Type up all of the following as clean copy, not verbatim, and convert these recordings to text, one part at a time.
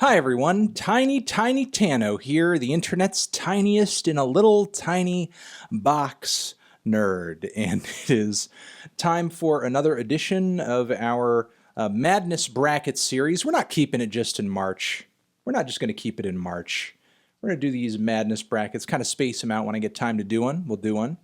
Hi everyone, Tiny Tano here, the internet's tiniest in a little tiny box nerd, and it is time for another edition of our Madness Bracket series. We're not keeping it just in March. We're not just going to keep it in March. We're going to do these Madness Brackets, kind of space them out when I get time to do one. We'll do one.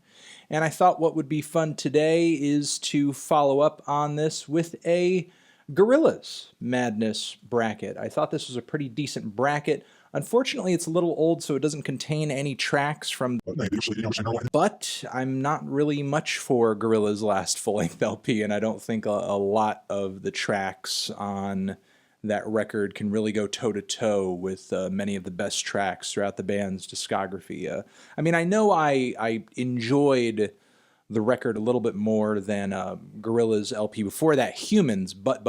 And I thought what would be fun today is to follow up on this with a Gorillaz Madness bracket. I thought this was a pretty decent bracket. Unfortunately, it's a little old, so it doesn't contain any tracks from... But I'm not really much for Gorillaz' last full-length LP, and I don't think a lot of the tracks on that record can really go toe-to-toe with many of the best tracks throughout the band's discography. I mean, I know I enjoyed the record a little bit more than Gorillaz LP before that, Humans, but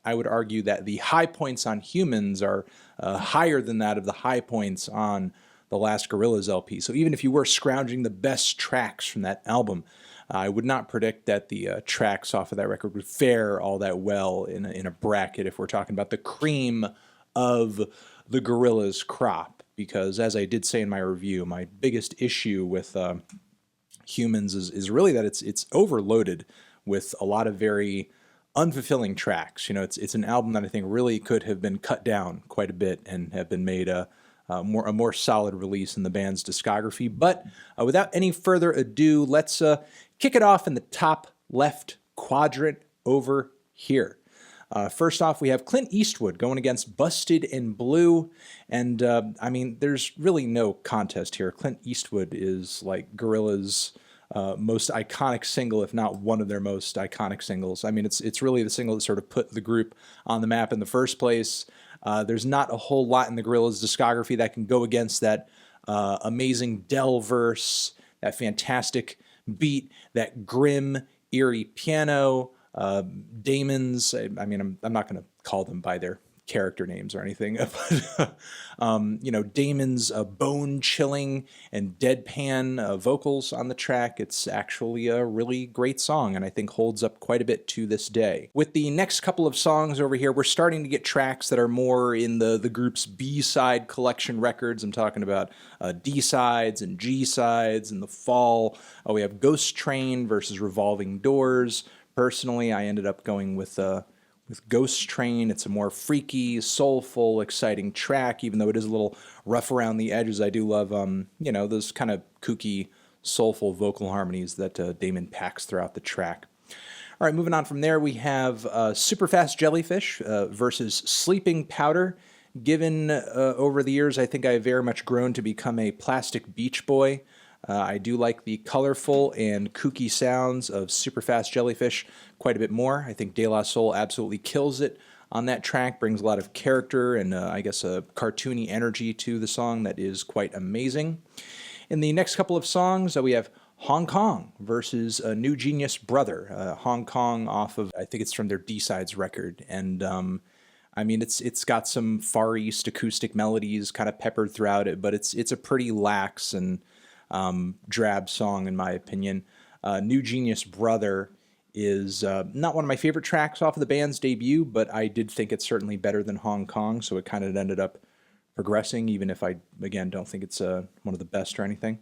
I would argue that the high points on Humans are higher than that of the high points on the last Gorillaz LP. So even if you were scrounging the best tracks from that album, I would not predict that the tracks off of that record would fare all that well in a bracket if we're talking about the cream of the Gorillaz crop. Because as I did say in my review, my biggest issue with Humans is really that it's overloaded with a lot of very unfulfilling tracks. You know, it's an album that I think really could have been cut down quite a bit and have been made a more solid release in the band's discography. But without any further ado, let's kick it off in the top left quadrant over here. First off, we have Clint Eastwood going against Busted in Blue, and I mean, there's really no contest here. Clint Eastwood is like Gorillaz' most iconic single, if not one of their most iconic singles. I mean, it's really the single that sort of put the group on the map in the first place. There's not a whole lot in the Gorillaz' discography that can go against that amazing Dell verse, that fantastic beat, that grim, eerie piano. Damon's, I mean, I'm not going to call them by their character names or anything, but, you know, Damon's bone-chilling and deadpan vocals on the track. It's actually a really great song, and I think holds up quite a bit to this day. With the next couple of songs over here, we're starting to get tracks that are more in the group's B-side collection records. I'm talking about D-sides and G-sides in the fall. We have Ghost Train versus Revolving Doors. Personally, I ended up going with Ghost Train. It's a more freaky, soulful, exciting track, even though it is a little rough around the edges. I do love, you know, those kind of kooky, soulful vocal harmonies that Damon packs throughout the track. All right, moving on from there, we have Superfast Jellyfish versus Sleeping Powder. Given over the years, I think I've very much grown to become a Plastic Beach Boy. I do like the colorful and kooky sounds of Superfast Jellyfish quite a bit more. I think De La Soul absolutely kills it on that track, brings a lot of character and I guess a cartoony energy to the song that is quite amazing. In the next couple of songs, we have Hong Kong versus New Genius Brother. Hong Kong off of, I think it's from their D-Sides record, and I mean, it's got some Far East acoustic melodies kind of peppered throughout it, but it's a pretty lax and drab song in my opinion. New Genius Brother is not one of my favorite tracks off of the band's debut, but I did think it's certainly better than Hong Kong, so it kind of ended up progressing, even if I, again, don't think it's one of the best or anything.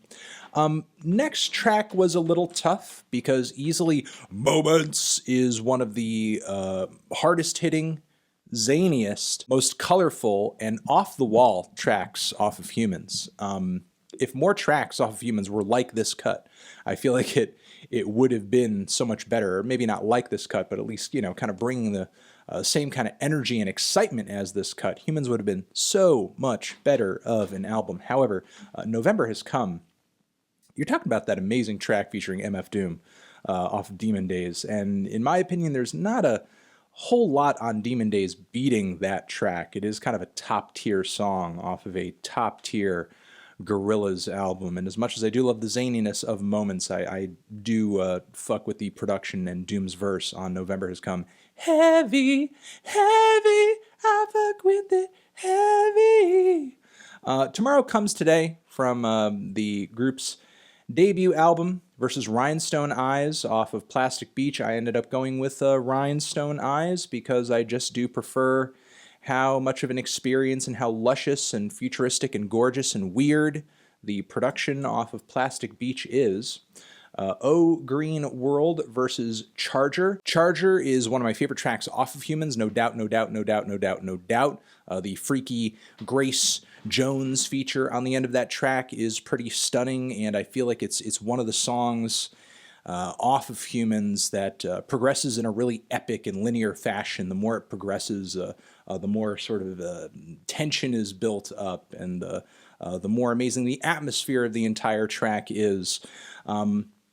Next track was a little tough because easily Moments is one of the hardest hitting, zaniest, most colorful, and off-the-wall tracks off of Humans. If more tracks off of Humans were like this cut, I feel like it would have been so much better. Or maybe not like this cut, but at least, you know, kind of bringing the same kind of energy and excitement as this cut. Humans would have been so much better of an album. However, November Has Come. You're talking about that amazing track featuring MF Doom off of Demon Days, and in my opinion, there's not a whole lot on Demon Days beating that track. It is kind of a top-tier song off of a top-tier Gorillaz album, and as much as I do love the zaniness of Moments, I do fuck with the production and Doom's verse on November Has Come. Heavy, heavy, I fuck with it, heavy. Tomorrow Comes Today from the group's debut album versus Rhinestone Eyes off of Plastic Beach. I ended up going with Rhinestone Eyes because I just do prefer how much of an experience and how luscious and futuristic and gorgeous and weird the production off of Plastic Beach is. Oh Green World versus Charger. Charger is one of my favorite tracks off of Humans, no doubt, no doubt, no doubt, no doubt, no doubt. The freaky Grace Jones feature on the end of that track is pretty stunning, and I feel like it's one of the songs off of Humans that progresses in a really epic and linear fashion. The more it progresses, the more sort of tension is built up, and the more amazing the atmosphere of the entire track is.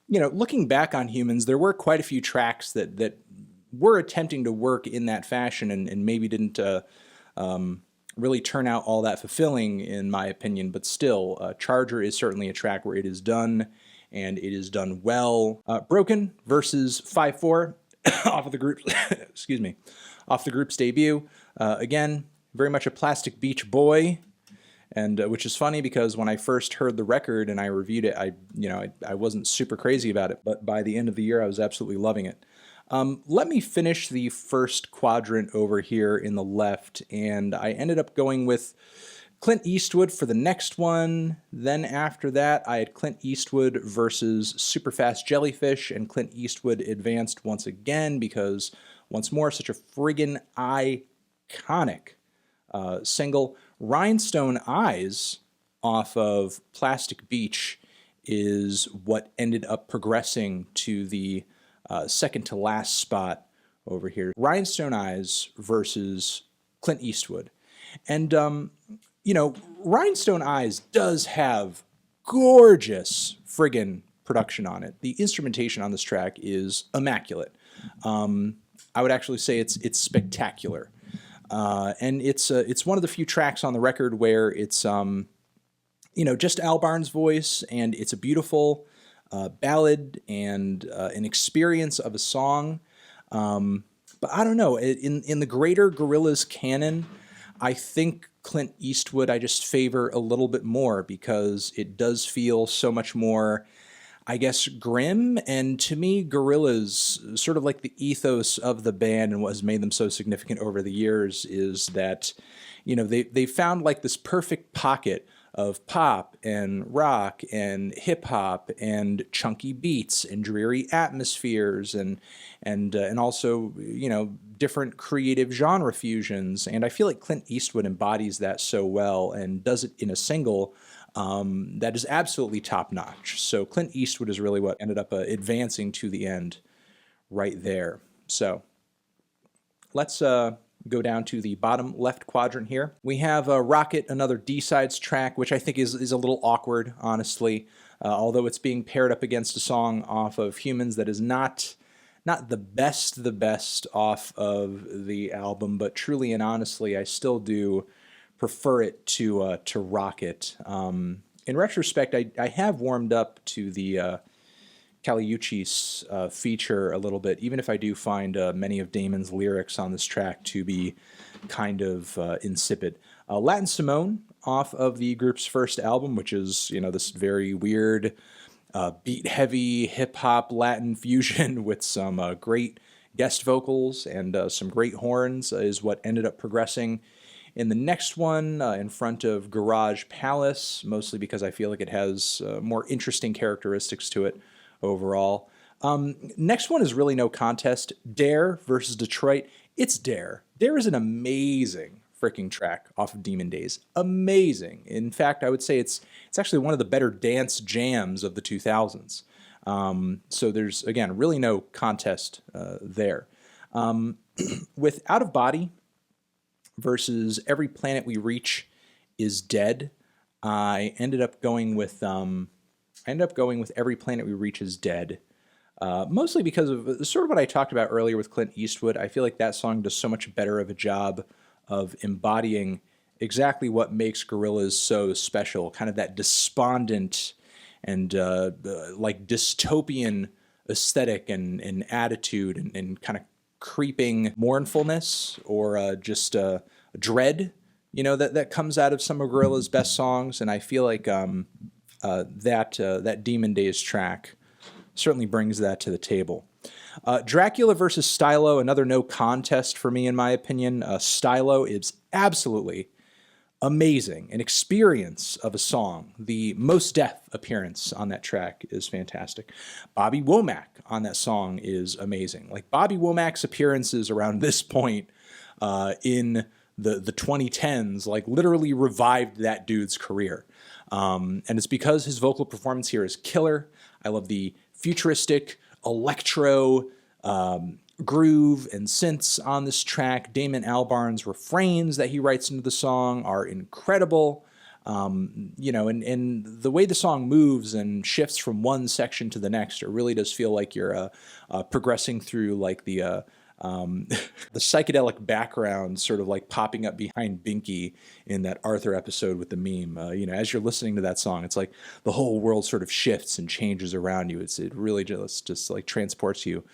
Looking back on Humans, there were quite a few tracks that were attempting to work in that fashion and maybe didn't really turn out all that fulfilling, in my opinion. But still, Charger is certainly a track where it is done, and it is done well. Broken versus 5-4 off of the group, excuse me, off the group's debut. Again, very much a Plastic Beach boy. And which is funny because when I first heard the record and I reviewed it, I wasn't super crazy about it, but by the end of the year, I was absolutely loving it. Let me finish the first quadrant over here in the left, and I ended up going with Clint Eastwood for the next one. Then after that, I had Clint Eastwood versus Superfast Jellyfish, and Clint Eastwood advanced once again because, once more, such a friggin' iconic single. Rhinestone Eyes off of Plastic Beach is what ended up progressing to the second to last spot over here. Rhinestone Eyes versus Clint Eastwood. And, Rhinestone Eyes does have gorgeous friggin' production on it. The instrumentation on this track is immaculate. I would actually say it's spectacular. And it's one of the few tracks on the record where it's, just Al Barnes' voice, and it's a beautiful ballad and an experience of a song. But I don't know, in the greater Gorillaz canon, I think Clint Eastwood I just favor a little bit more because it does feel so much more, I guess, grim. And to me, Gorillaz, sort of like the ethos of the band and what has made them so significant over the years, is that, they found like this perfect pocket of pop and rock and hip hop and chunky beats and dreary atmospheres and also, different creative genre fusions. And I feel like Clint Eastwood embodies that so well and does it in a single that is absolutely top-notch. So Clint Eastwood is really what ended up advancing to the end right there. So let's go down to the bottom left quadrant here. We have Rocket, another D-sides track, which I think is a little awkward, honestly, although it's being paired up against a song off of Humans that is not the best off of the album, but truly and honestly, I still do prefer it to Rocket. In retrospect, I have warmed up to the Caliucci's feature a little bit, even if I do find many of Damon's lyrics on this track to be kind of insipid. Latin Simone off of the group's first album, which is, this very weird beat-heavy hip-hop Latin fusion with some great guest vocals and some great horns, is what ended up progressing in the next one, in front of Garage Palace, mostly because I feel like it has more interesting characteristics to it overall. Next one is really no contest. Dare versus Detroit. It's Dare. Dare is an amazing freaking track off of Demon Days. Amazing. In fact, I would say it's actually one of the better dance jams of the 2000s. So there's, again, really no contest there. With Out of Body versus Every Planet We Reach is Dead, I ended up going with Every Planet We Reach is Dead. Mostly because of sort of what I talked about earlier with Clint Eastwood. I feel like that song does so much better of a job of embodying exactly what makes Gorillaz so special, kind of that despondent and like dystopian aesthetic and attitude and kind of creeping mournfulness or just dread, that comes out of some of Gorillaz' best songs. And I feel like that Demon Days track certainly brings that to the table. Dracula versus Stylo, another no contest for me in my opinion. Stylo is absolutely amazing. An experience of a song. The Mos Def appearance on that track is fantastic. Bobby Womack on that song is amazing. Like Bobby Womack's appearances around this point in the 2010s, like literally revived that dude's career. And it's because his vocal performance here is killer. I love the futuristic electro groove and synths on this track. Damon Albarn's refrains that he writes into the song are incredible. You know, and the way the song moves and shifts from one section to the next, it really does feel like you're progressing through like the psychedelic background sort of like popping up behind Binky in that Arthur episode with the meme. You know, as you're listening to that song, it's like the whole world sort of shifts and changes around you. It really just like transports you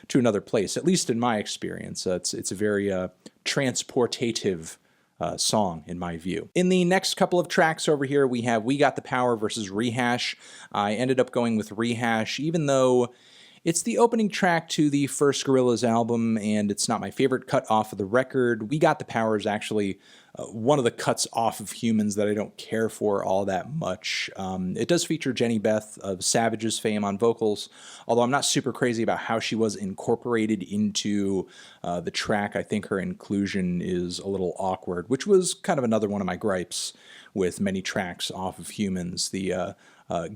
to another place, at least in my experience. It's a very transportative song in my view. In the next couple of tracks over here, we have We Got the Power versus Rehash. I ended up going with Rehash, even though it's the opening track to the first Gorillaz album, and it's not my favorite cut off of the record. We Got the Power is actually one of the cuts off of Humans that I don't care for all that much. It does feature Jenny Beth of Savage's fame on vocals, although I'm not super crazy about how she was incorporated into the track. I think her inclusion is a little awkward, which was kind of another one of my gripes with many tracks off of Humans. The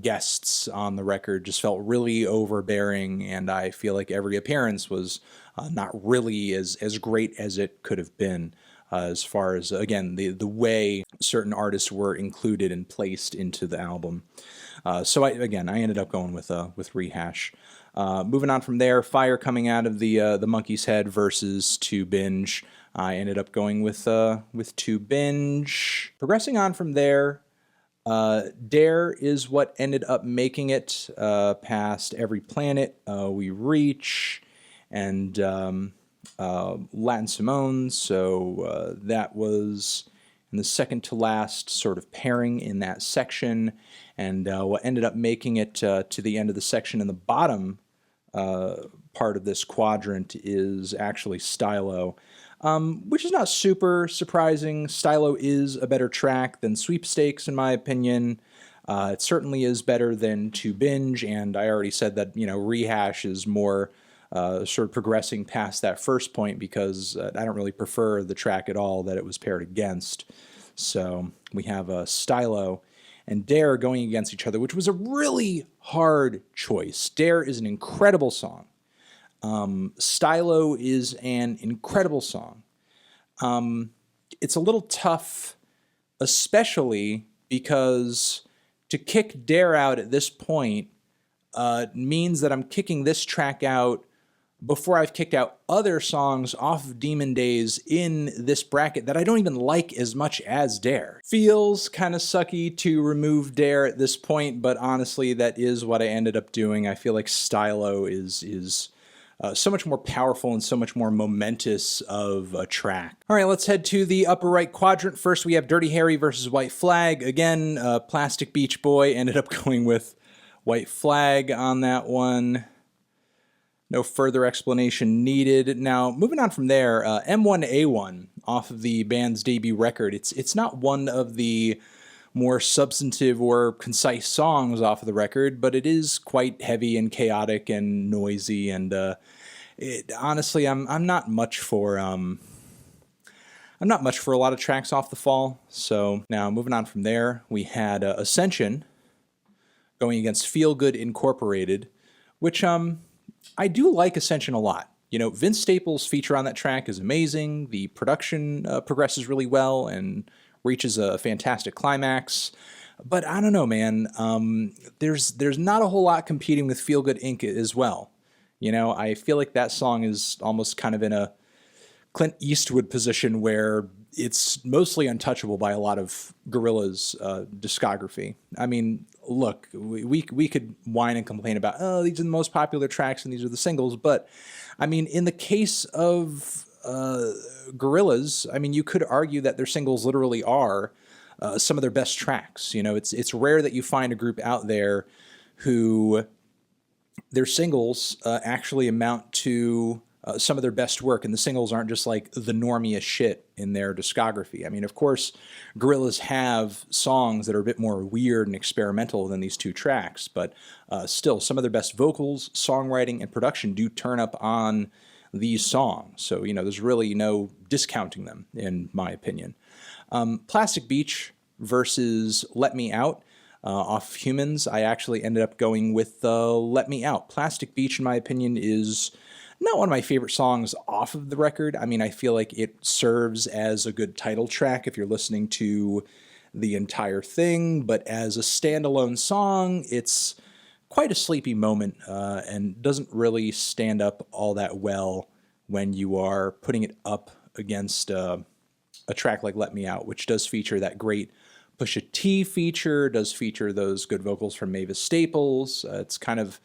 guests on the record just felt really overbearing, and I feel like every appearance was not really as great as it could have been, as far as, again, the way certain artists were included and placed into the album. So I ended up going with Rehash. Moving on from there, Fire Coming Out of the Monkey's Head versus To Binge. I ended up going with To Binge. Progressing on from there, Dare is what ended up making it past Every Planet We Reach, and Latin Simone, so that was in the second to last sort of pairing in that section, and what ended up making it to the end of the section in the bottom part of this quadrant is actually Stylo, which is not super surprising. Stylo is a better track than Sweepstakes, in my opinion. It certainly is better than To Binge, and I already said that, you know, Rehash is more sort of progressing past that first point because I don't really prefer the track at all that it was paired against. So we have Stylo and Dare going against each other, which was a really hard choice. Dare is an incredible song. Stylo is an incredible song. It's a little tough, especially because to kick Dare out at this point means that I'm kicking this track out before I've kicked out other songs off of Demon Days in this bracket that I don't even like as much as Dare. Feels kind of sucky to remove Dare at this point, but honestly, that is what I ended up doing. I feel like Stylo is so much more powerful and so much more momentous of a track. All right, let's head to the upper right quadrant. First, we have Dirty Harry versus White Flag. Again, Plastic Beach Boy ended up going with White Flag on that one. No further explanation needed. Now, moving on from there, M1A1 off of the band's debut record. It's not one of the more substantive or concise songs off of the record, but it is quite heavy and chaotic and noisy. And honestly, I'm not much for a lot of tracks off the fall. So now moving on from there, we had Ascension going against Feel Good Incorporated, which I do like Ascension a lot. You know, Vince Staples' feature on that track is amazing. The production progresses really well and reaches a fantastic climax. But I don't know, man. There's not a whole lot competing with Feel Good Inc. as well. You know, I feel like that song is almost kind of in a Clint Eastwood position where it's mostly untouchable by a lot of Gorillaz discography. I mean, look, we could whine and complain about, oh, these are the most popular tracks and these are the singles, but I mean, in the case of Gorillaz, I mean, you could argue that their singles literally are some of their best tracks. You know, it's rare that you find a group out there who their singles actually amount to some of their best work, and the singles aren't just like the normiest shit in their discography. I mean, of course, Gorillaz have songs that are a bit more weird and experimental than these two tracks, but still, some of their best vocals, songwriting, and production do turn up on these songs. So, there's really no discounting them, in my opinion. Plastic Beach versus Let Me Out. Off Humans, I actually ended up going with Let Me Out. Plastic Beach, in my opinion, is not one of my favorite songs off of the record. I mean, I feel like it serves as a good title track if you're listening to the entire thing, but as a standalone song, it's quite a sleepy moment and doesn't really stand up all that well when you are putting it up against a track like Let Me Out, which does feature that great Pusha T feature, does feature those good vocals from Mavis Staples. It's kind of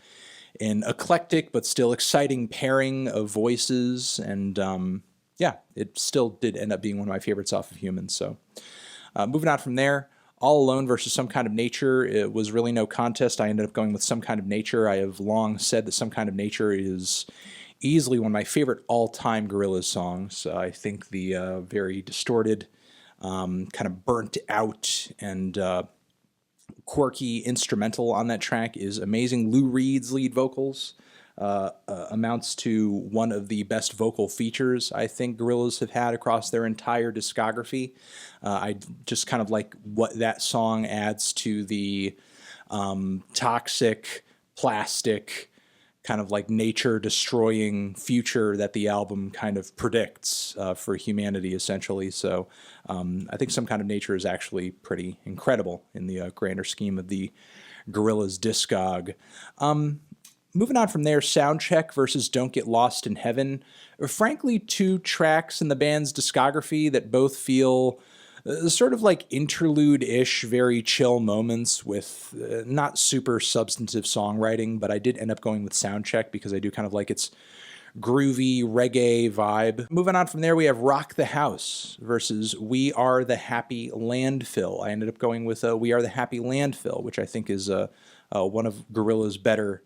an eclectic but still exciting pairing of voices, and yeah, it still did end up being one of my favorites off of Humans. So moving on from there, All Alone versus Some Kind of Nature, it was really no contest. I ended up going with Some Kind of Nature. I have long said that Some Kind of Nature is easily one of my favorite all-time Gorillaz songs. I think the very distorted, kind of burnt out and quirky instrumental on that track is amazing. Lou Reed's lead vocals amounts to one of the best vocal features I think Gorillaz have had across their entire discography. I just kind of like what that song adds to the toxic, plastic, kind of like nature-destroying future that the album kind of predicts for humanity, essentially. So I think Some Kind of Nature is actually pretty incredible in the grander scheme of the Gorillaz discog. Moving on from there, Soundcheck versus Don't Get Lost in Heaven. Frankly, two tracks in the band's discography that both feel sort of like interlude-ish, very chill moments with not super substantive songwriting, but I did end up going with Soundcheck because I do kind of like its groovy reggae vibe. Moving on from there, we have Rock the House versus We Are the Happy Landfill. I ended up going with We Are the Happy Landfill, which I think is one of Gorillaz' better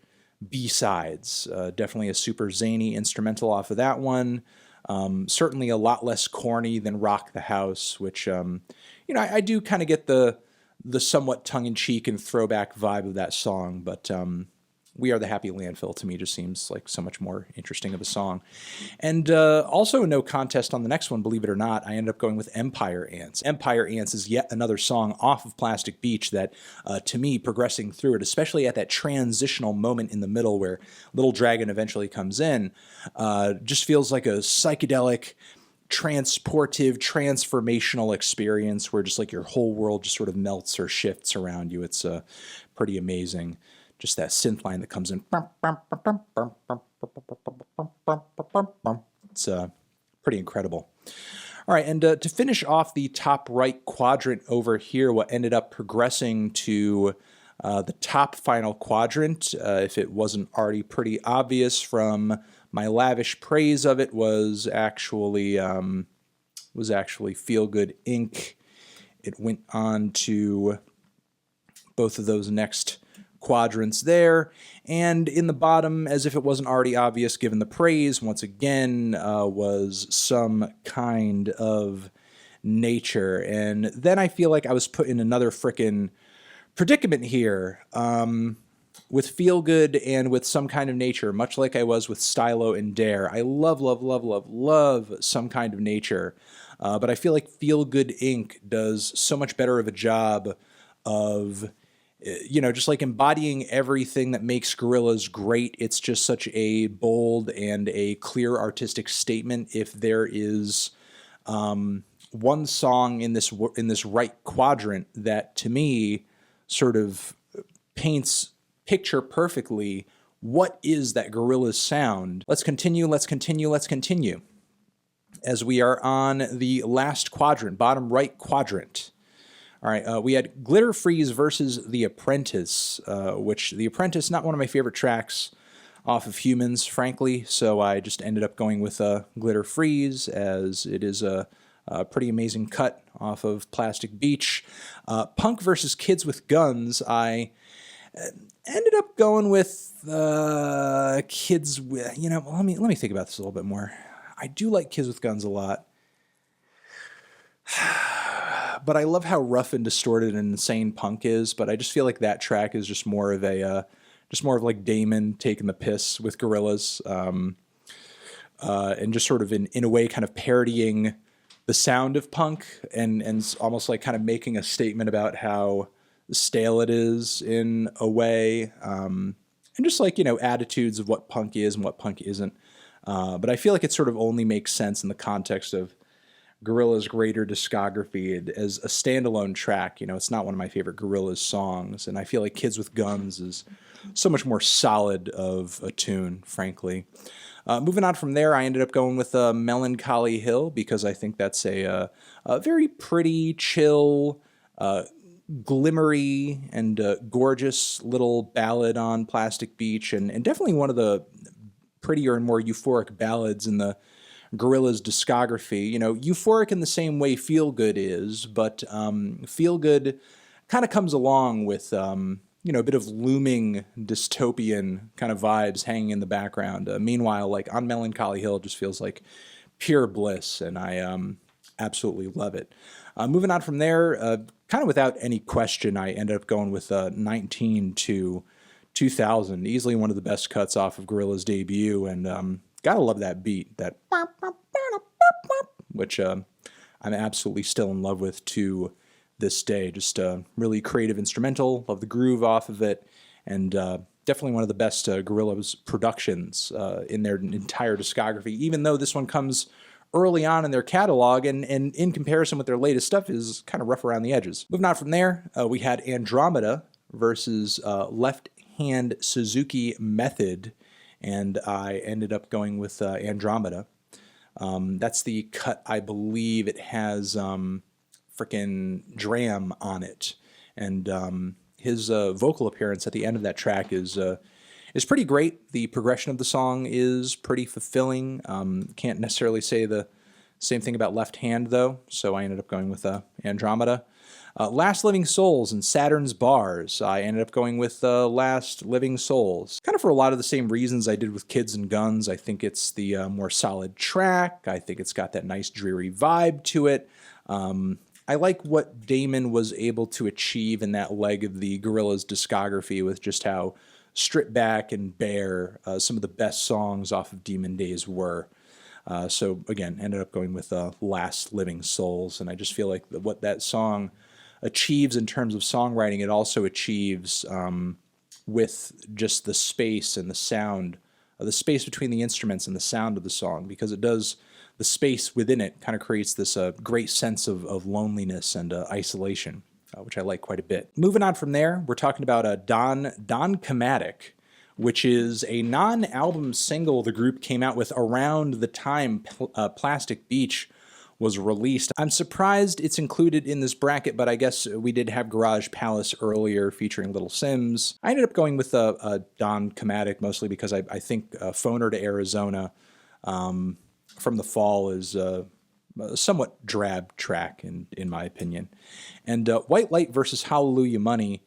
B-sides. Definitely a super zany instrumental off of that one. Certainly a lot less corny than Rock the House, which, I do kind of get the somewhat tongue-in-cheek and throwback vibe of that song, but We Are the Happy Landfill to me just seems like so much more interesting of a song. And also no contest on the next one, believe it or not, I ended up going with Empire Ants. Empire Ants is yet another song off of Plastic Beach that, to me, progressing through it, especially at that transitional moment in the middle where Little Dragon eventually comes in, just feels like a psychedelic, transportive, transformational experience where just like your whole world just sort of melts or shifts around you. It's pretty amazing. Just that synth line that comes in. It's pretty incredible. All right, and to finish off the top right quadrant over here, what ended up progressing to the top final quadrant, if it wasn't already pretty obvious from my lavish praise of it, was actually Feel Good Inc. It went on to both of those next quadrants there, and in the bottom, as if it wasn't already obvious given the praise, once again, was Some Kind of Nature. And then I feel like I was put in another frickin' predicament here with Feel Good and with Some Kind of Nature, much like I was with Stylo and Dare. I love, love, love, love, love Some Kind of Nature, but I feel like Feel Good Inc. does so much better of a job of just like embodying everything that makes Gorillaz great. It's just such a bold and a clear artistic statement. If there is one song in this right quadrant that to me sort of paints picture perfectly what is that Gorillaz sound. Let's continue, let's continue, let's continue. As we are on the last quadrant, bottom right quadrant. All right, we had Glitter Freeze versus The Apprentice, which The Apprentice, not one of my favorite tracks off of Humans, frankly, so I just ended up going with Glitter Freeze, as it is a pretty amazing cut off of Plastic Beach. Punk versus Kids with Guns, I Ended up going with Kids with, let me think about this a little bit more. I do like Kids with Guns a lot, but I love how rough and distorted and insane Punk is. But I just feel like that track is just more of like Damon taking the piss with Gorillaz, and just sort of in a way kind of parodying the sound of punk and almost like kind of making a statement about how stale it is in a way, and just like attitudes of what punk is and what punk isn't. But I feel like it sort of only makes sense in the context of Gorillaz' greater discography as a standalone track. It's not one of my favorite Gorillaz songs, and I feel like Kids with Guns is so much more solid of a tune, frankly. Moving on from there, I ended up going with Melancholy Hill because I think that's a very pretty, chill, glimmery, and gorgeous little ballad on Plastic Beach, and definitely one of the prettier and more euphoric ballads in the Gorillaz discography. Euphoric in the same way Feel Good is, but Feel Good kind of comes along with a bit of looming dystopian kind of vibes hanging in the background. Meanwhile, like on Melancholy Hill, it just feels like pure bliss, and I absolutely love it. Moving on from there, kind of without any question, I ended up going with 19 to 2000, easily one of the best cuts off of Gorillaz' debut, and gotta love that beat, that which I'm absolutely still in love with to this day. Just a really creative instrumental, love the groove off of it, and definitely one of the best Gorillaz productions in their entire discography, even though this one comes early on in their catalog and in comparison with their latest stuff is kind of rough around the edges. Moving on from there, we had Andromeda versus Left Hand Suzuki Method, and I ended up going with Andromeda. That's the cut, I believe it has frickin' Dram on it, and his vocal appearance at the end of that track is pretty great. The progression of the song is pretty fulfilling. Can't necessarily say the same thing about Left Hand, though, so I ended up going with Andromeda. Last Living Souls and Saturn's Bars. I ended up going with Last Living Souls. Kind of for a lot of the same reasons I did with Kids and Guns. I think it's the more solid track. I think it's got that nice dreary vibe to it. I like what Damon was able to achieve in that leg of the Gorillaz discography with just how stripped back and bare some of the best songs off of Demon Days were. So again, ended up going with Last Living Souls, and I just feel like what that song achieves in terms of songwriting, it also achieves with just the space and the sound, the space between the instruments and the sound of the song, because it does, the space within it kind of creates this great sense of loneliness and isolation, which I like quite a bit. Moving on from there, we're talking about Don Chematic, which is a non-album single the group came out with around the time Plastic Beach was released. I'm surprised it's included in this bracket, but I guess we did have Garage Palace earlier featuring Little Sims. I ended up going with Don Chematic mostly because I think Phoner to Arizona from the Fall is a somewhat drab track in my opinion. And White Light versus Hallelujah Money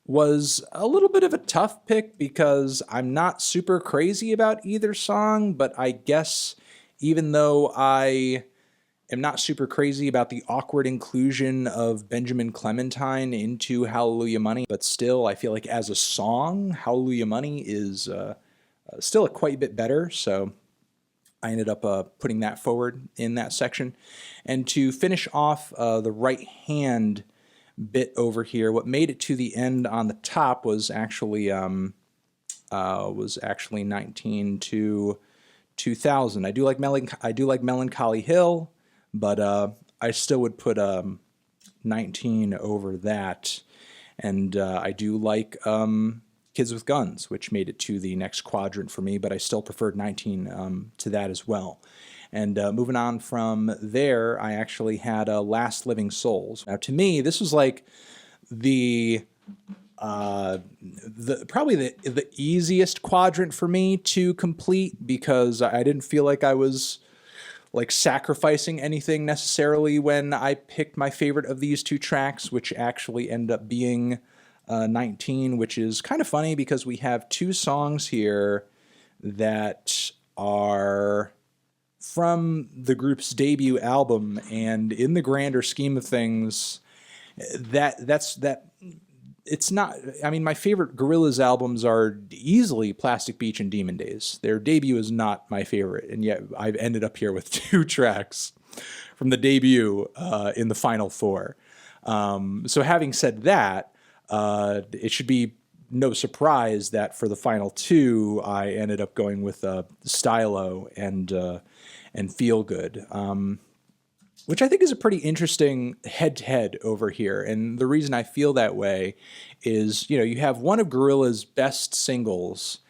was a little bit of a tough pick because I'm not super crazy about either song, but I guess even though I am not super crazy about the awkward inclusion of Benjamin Clementine into Hallelujah Money, but still I feel like as a song, Hallelujah Money is still a quite a bit better, so I ended up putting that forward in that section. And to finish off the right hand bit over here, what made it to the end on the top was actually 19 to 2000. I do like Melancholy Hill, but I still would put 19 over that, and I do like Kids with Guns, which made it to the next quadrant for me, but I still preferred 19 to that as well. And moving on from there, I actually had Last Living Souls. Now, to me, this was like the probably the easiest quadrant for me to complete because I didn't feel like I was like sacrificing anything necessarily when I picked my favorite of these two tracks, which actually ended up being 19, which is kind of funny because we have two songs here that are from the group's debut album, and in the grander scheme of things, that's it's not. I mean, my favorite Gorillaz albums are easily Plastic Beach and Demon Days. Their debut is not my favorite, and yet I've ended up here with two tracks from the debut in the final four. So having said that, it should be no surprise that for the final two, I ended up going with Stylo and Feel Good. Which I think is a pretty interesting head-to-head over here. And the reason I feel that way is, you know, you have one of Gorillaz' best singles,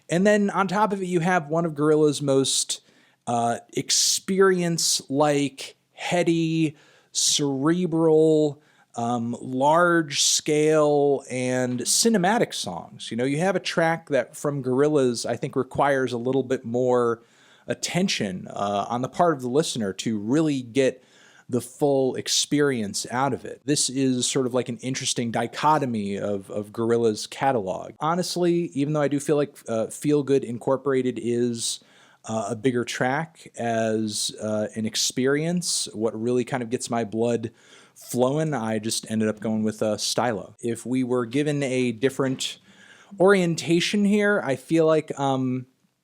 and then on top of it, you have one of Gorillaz' most experience-like, heady, cerebral, large-scale, and cinematic songs. You know, you have a track that from Gorillaz I think requires a little bit more attention on the part of the listener to really get the full experience out of it. This is sort of like an interesting dichotomy of Gorillaz' catalog. Honestly, even though I do feel like Feel Good Incorporated is a bigger track as an experience, what really kind of gets my blood flowing, I just ended up going with Stylo. If we were given a different orientation here, I feel like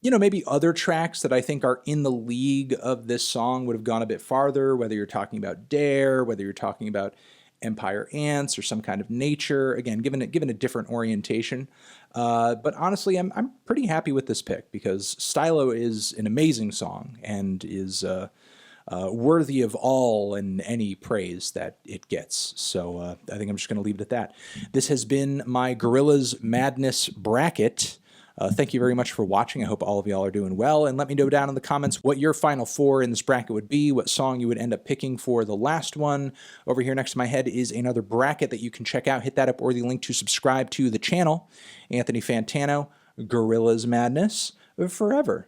you know, maybe other tracks that I think are in the league of this song would have gone a bit farther, whether you're talking about Dare, whether you're talking about Empire Ants or some kind of Nature, again, given a different orientation. But honestly, I'm pretty happy with this pick because Stylo is an amazing song and is worthy of all and any praise that it gets. So I think I'm just going to leave it at that. This has been my Gorillaz Madness bracket. Thank you very much for watching. I hope all of y'all are doing well, and let me know down in the comments what your final four in this bracket would be, what song you would end up picking for the last one. Over here next to my head is another bracket that you can check out. Hit that up or the link to subscribe to the channel. Anthony Fantano, Gorillaz Madness, forever.